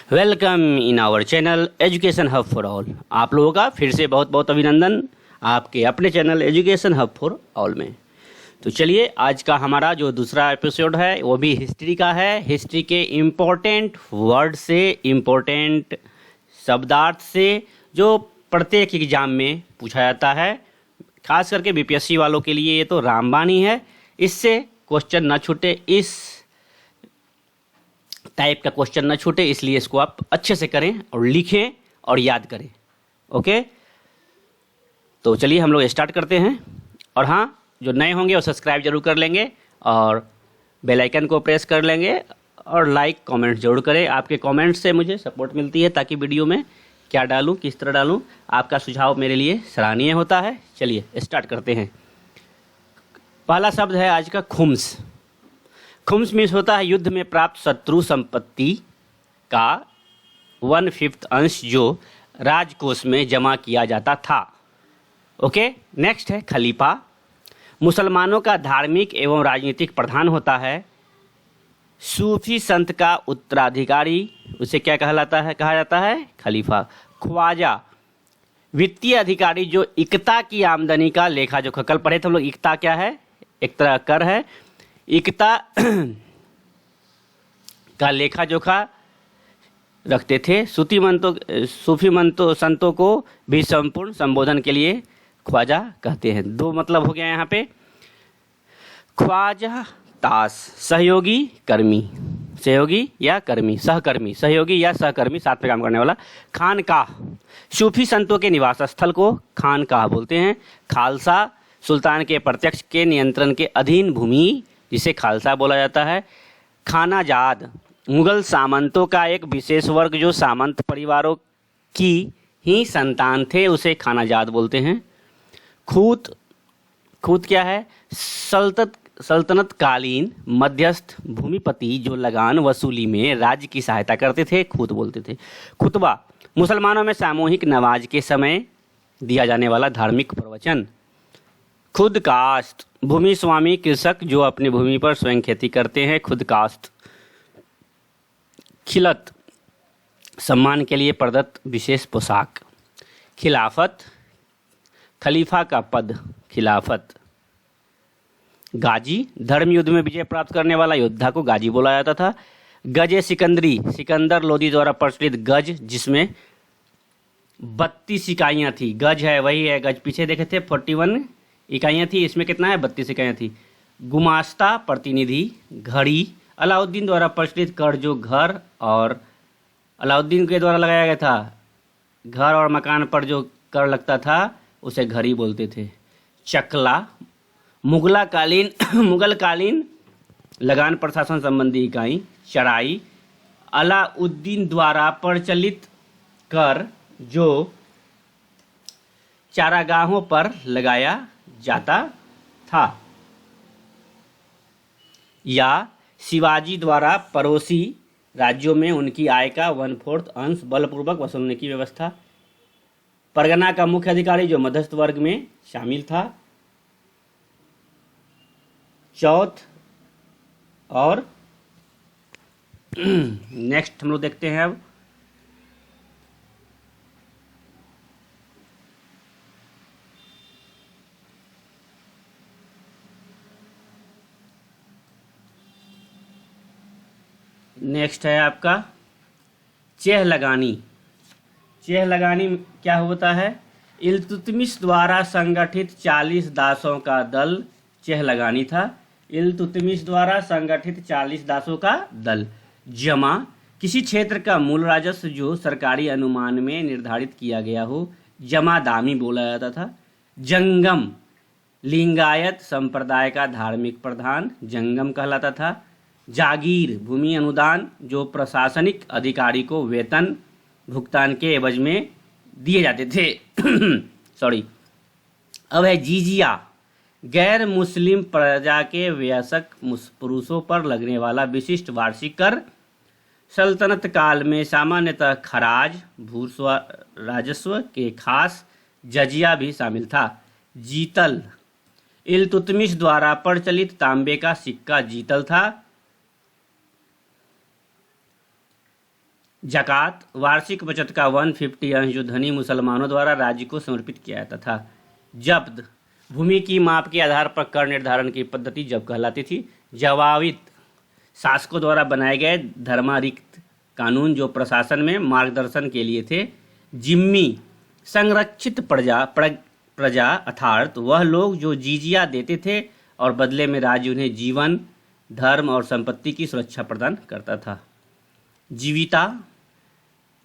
Welcome in our channel education hub for all. आप लोगों का फिर से बहुत बहुत अभिनंदन आपके अपने channel education hub for all में। तो चलिए, आज का हमारा जो दूसरा एपिसोड है वो भी हिस्ट्री का है। हिस्ट्री के इम्पोर्टेंट वर्ड से, इम्पोर्टेंट शब्दार्थ से जो प्रत्येक एग्जाम में पूछा जाता है, खास करके बीपीएससी वालों के लिए ये तो रामबाण ही है। इससे क्वेश्चन ना छूटे, इस टाइप का क्वेश्चन ना छूटे, इसलिए इसको आप अच्छे से करें और लिखें और याद करें। ओके, तो चलिए हम लोग स्टार्ट करते हैं। और हाँ, जो नए होंगे वो सब्सक्राइब जरूर कर लेंगे और बेल आइकन को प्रेस कर लेंगे और लाइक कमेंट जरूर करें। आपके कमेंट से मुझे सपोर्ट मिलती है ताकि वीडियो में क्या डालूं, किस तरह डालूं, आपका सुझाव मेरे लिए सराहनीय होता है। चलिए स्टार्ट करते हैं। पहला शब्द है आज का खुम्स। खुम्स मीन्स होता है युद्ध में प्राप्त शत्रु संपत्ति का 1/5 अंश जो राजकोष में जमा किया जाता था। ओके, नेक्स्ट है खलीफा। मुसलमानों का धार्मिक एवं राजनीतिक प्रधान होता है। सूफी संत का उत्तराधिकारी, उसे क्या कहलाता है, कहा जाता है खलीफा। ख्वाजा, वित्तीय अधिकारी जो इक्ता की आमदनी का लेखा जोखा, कल पढ़े थे हम लोग, इक्ता क्या है, एक तरह कर है। इक्ता का लेखा जोखा रखते थे। सूफी संतों को भी संपूर्ण संबोधन के लिए ख्वाजा कहते हैं। दो मतलब हो गया यहाँ पे। ख्वाजा तास, सहयोगी कर्मी, सहयोगी या कर्मी, सहकर्मी, सहयोगी या सहकर्मी, साथ में काम करने वाला। खानकाह, सूफी संतों के निवास स्थल को खानकाह बोलते हैं। खालसा, सुल्तान के प्रत्यक्ष के नियंत्रण के अधीन भूमि, जिसे खालसा बोला जाता है। खानाजाद, मुगल सामंतों का एक विशेष वर्ग जो सामंत परिवारों की ही संतान थे, उसे खानाजाद बोलते हैं। खूत, खूत क्या है, सल्तनत कालीन मध्यस्थ भूमिपति जो लगान वसूली में राज्य की सहायता करते थे, खूत बोलते थे। खुतबा, मुसलमानों में सामूहिक नमाज के समय दिया जाने वाला धार्मिक प्रवचन। खुद कास्ट, भूमि स्वामी कृषक जो अपनी भूमि पर स्वयं खेती करते हैं, खुद कास्ट। खिलत, सम्मान के लिए प्रदत्त विशेष पोशाक। खिलाफत, खलीफा का पद, खिलाफत। गाजी, धर्म युद्ध में विजय प्राप्त करने वाला योद्धा को गाजी बोला जाता था। गजे सिकंदरी, सिकंदर लोदी द्वारा प्रचलित गज, जिसमें 32 इकाइयाँ थी। गज है वही है, गज पीछे देखे थे 41 इकाइयाँ थी, इसमें कितना है, 32 इकाइयाँ थी। गुमास्ता, प्रतिनिधि। घड़ी, अलाउद्दीन द्वारा प्रचलित कर जो घर और अलाउद्दीन के द्वारा लगाया गया था, घर और मकान पर जो कर लगता था उसे घड़ी बोलते थे। चकला, मुगलकालीन लगान प्रशासन संबंधी इकाई। चराई, अलाउद्दीन द्वारा प्रचलित कर जो चारागाहों पर लगाया जाता था या शिवाजी द्वारा पड़ोसी राज्यों में उनकी आय का 1/4 अंश बलपूर्वक वसूलने की व्यवस्था। परगना का मुख्य अधिकारी जो मध्यस्थ वर्ग में शामिल था। चौथ और नेक्स्ट हम लोग देखते हैं अब। नेक्स्ट है आपका चेह लगानी। चेह लगानी क्या होता है, इल्तुतमिश द्वारा संगठित 40 दासों का दल चेह लगानी था। इल्तुतमिश द्वारा संगठित 40 दासों का दल। जमा, किसी क्षेत्र का मूल राजस्व जो सरकारी अनुमान में निर्धारित किया गया हो, जमा दामी बोला जाता था। जंगम, लिंगायत संप्रदाय का धार्मिक प्रधान जंगम कहलाता था। जागीर, भूमि अनुदान जो प्रशासनिक अधिकारी को वेतन भुगतान के एवज में दिए जाते थे। सॉरी। अब है जिजिया, गैर मुस्लिम प्रजा के वयस्क पुरुषों पर लगने वाला विशिष्ट वार्षिक कर। सल्तनत काल में सामान्यतः खराज, भू राजस्व के खास जजिया भी शामिल था। जीतल, इल्तुतमिश द्वारा प्रचलित तांबे का सिक्का जीतल था। ज़कात वार्षिक बचत का 1/50 अंश जो धनी मुसलमानों द्वारा राज्य को समर्पित किया जाता था। जब्त भूमि की माप के आधार पर कर निर्धारण की पद्धति जब्त कहलाती थी। जवाबित शासकों द्वारा बनाए गए धर्मारिक्त कानून जो प्रशासन में मार्गदर्शन के लिए थे। जिम्मी संरक्षित प्रजा अर्थात वह लोग जो जिजिया देते थे और बदले में राज्य उन्हें जीवन, धर्म और संपत्ति की सुरक्षा प्रदान करता था। जीविता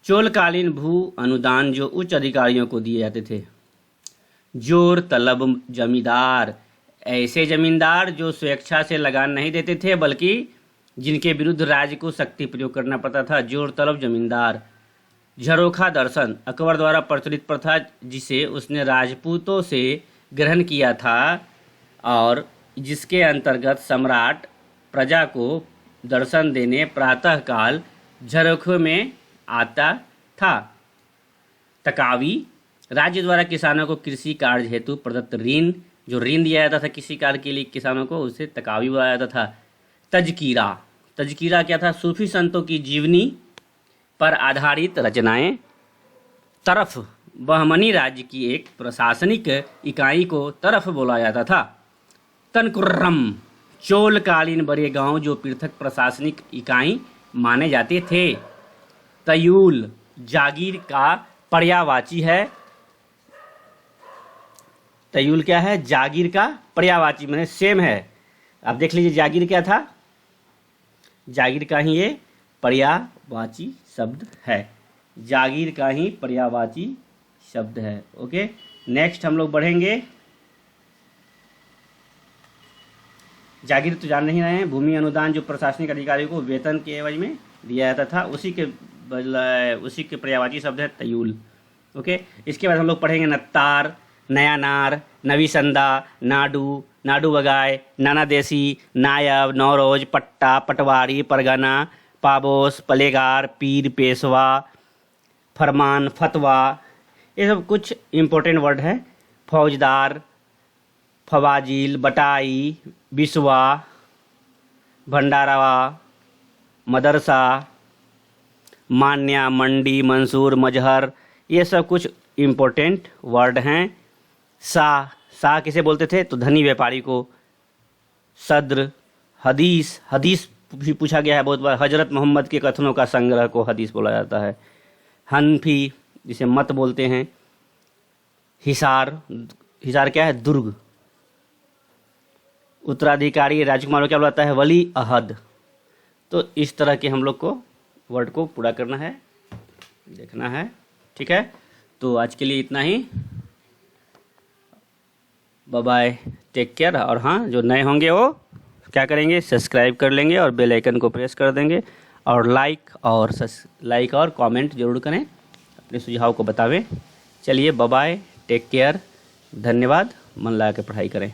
चोलकालीन भू अनुदान जो उच्च अधिकारियों को दिए जाते थे। जोर तलब जमींदार ऐसे जमींदार जो स्वेच्छा से लगान नहीं देते थे बल्कि जिनके विरुद्ध राज्य को शक्ति प्रयोग करना पड़ता था। जोर तलब जमींदार। झरोखा दर्शन अकबर द्वारा प्रचलित प्रथा जिसे उसने राजपूतों से ग्रहण किया था और जिसके अंतर्गत सम्राट प्रजा को दर्शन देने प्रातःकाल झरोखे में आता था। तकावी राज्य द्वारा किसानों को कृषि कार्य हेतु प्रदत्त ऋण जो ऋण दिया जाता था किसी कार्य के लिए किसानों को उसे तकावी बुलाया जाता था। तजकीरा क्या था? सूफी संतों की जीवनी पर आधारित रचनाएं। तरफ बहमनी राज्य की एक प्रशासनिक इकाई को तरफ बोला जाता था। तनकुर्रम चोलकालीन बड़े गांव जो पृथक प्रशासनिक इकाई माने जाते थे। तयूल जागीर का पर्यायवाची है। तयूल क्या है? जागीर का पर्यायवाची मैंने सेम है। आप देख लीजिए जागीर क्या था? जागीर का ही ये पर्यायवाची शब्द है। जागीर का ही पर्यायवाची शब्द है। ओके, नेक्स्ट हम लोग बढ़ेंगे। जागीर तो जान नहीं रहे हैं। भूमि अनुदान जो प्रशासनिक अधिकारियों को वेतन के एवज में दिया जाता था उसी के पर्यायवाची शब्द है तयूल। ओके, इसके बाद हम लोग पढ़ेंगे नत्तार, नया नार, नवीसंदा, नाडू, नाडू बगाए, नाना देसी, नायब, नौरोज, पट्टा, पटवारी, परगना, पाबोस, पलेगार, पीर, पेशवा, फरमान, फतवा, ये सब कुछ इम्पोर्टेंट वर्ड है। फौजदार, फवाजिल, बटाई, बिस्वा, भंडारावा, मदरसा, मान्या, मंडी, मंसूर, मजहर, ये सब कुछ इम्पोर्टेंट वर्ड हैं। शाह किसे बोलते थे? तो धनी व्यापारी को। सद्र, हदीस भी पूछा गया है बहुत बार। हजरत मोहम्मद के कथनों का संग्रह को हदीस बोला जाता है। हनफी जिसे मत बोलते हैं। हिसार क्या है? दुर्ग। उत्तराधिकारी राजकुमार क्या बुलाता है? वली अहद। तो इस तरह के हम लोग को वर्ड को पूरा करना है, देखना है। ठीक है, तो आज के लिए इतना ही। Bye bye, take care. और हाँ, जो नए होंगे वो क्या करेंगे? सब्सक्राइब कर लेंगे और बेल आइकन को प्रेस कर देंगे और लाइक और कमेंट जरूर करें, अपने सुझाव को बतावें। चलिए बाय बाय, टेक केयर, धन्यवाद। मन लगा के पढ़ाई करें।